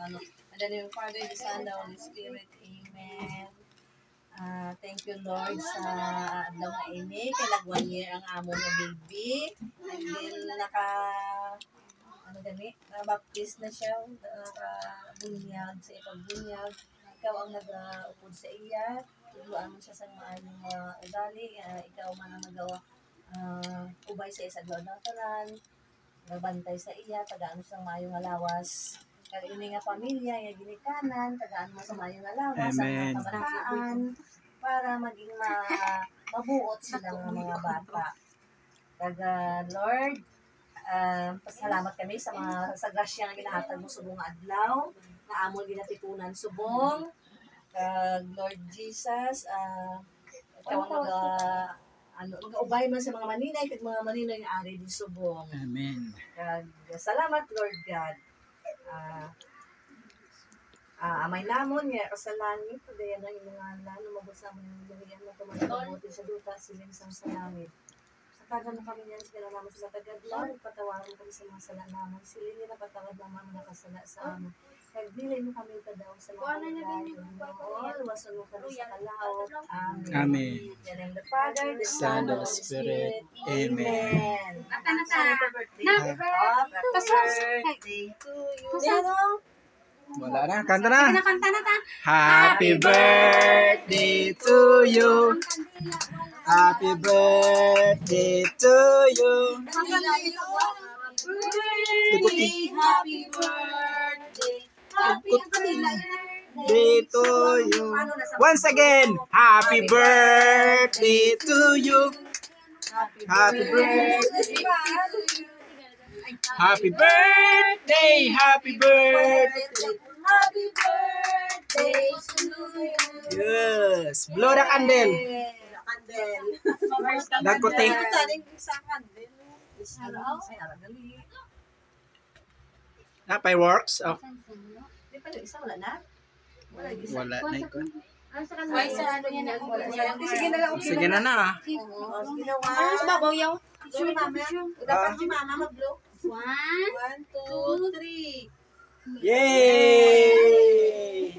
ano. And then yung Father, the Son, the Holy Spirit. Amen. Thank you, Lord, sa daw nga ini. Kaya nag 1 year ang amo na baby. And then, na-baptize na siya. Nakabunyag sa ipagbunyag. Ikaw ang nag-upod sa iya. Turuan mo siya sa maayong ugali. Ikaw man ang nagawa ubay sa isa doon ng tanan. Nagbantay sa iya. Tagaan mo sa maayong alawas. Kaya ini nga pamilya, yung ginikanan, tagaan mo sa mayong alawas, sa mga kabataan, para maging mabuot silang mga bata. Kaya Lord, pasalamat kami sa grasya na ginahatag mo subong adlaw, na amon ginatipunan subong. Lord Jesus, ikaw ang mag-ubay man sa mga maninay, kag mga maninay nga ari di subong. Amen. Salamat, Lord God. Amay namon nga kasalangit, padayan ang inyong ngalan, lumabot sa amin ng lumiyan na tumatagabuti sa duta, siling sa langit. Sa kada mo kami yan, sigala naman sa matagad, Lord, patawarin mo kami sa mga sala naman, silingin na patawad naman mga kasala sa amin. Kagdilay mo kami padaw sa mga kalagay, Lord, wasan mo kami sa kalaot. Amen. Amen. Yan ang the Father, the Son, the Holy Spirit. Amen. Happy birthday to you. Wala na, kanta na. Kanta na ta. Happy birthday to you. Happy birthday to you. Happy birthday. Happy Birthday to you. Once again, happy birthday to you. Happy birthday. Happy birthday. Happy birthday. Happy birthday to you. Yes. Blow the candle. Candle. Dagote. Na fireworks. Oh. Wala na? Wala na ikon. Ay, sa ano yan ako. Sige na lang. Sige na na. Ano sa babaw yaw? Dapat si mama mag-blow. 1, 1, 2, 3. Yay!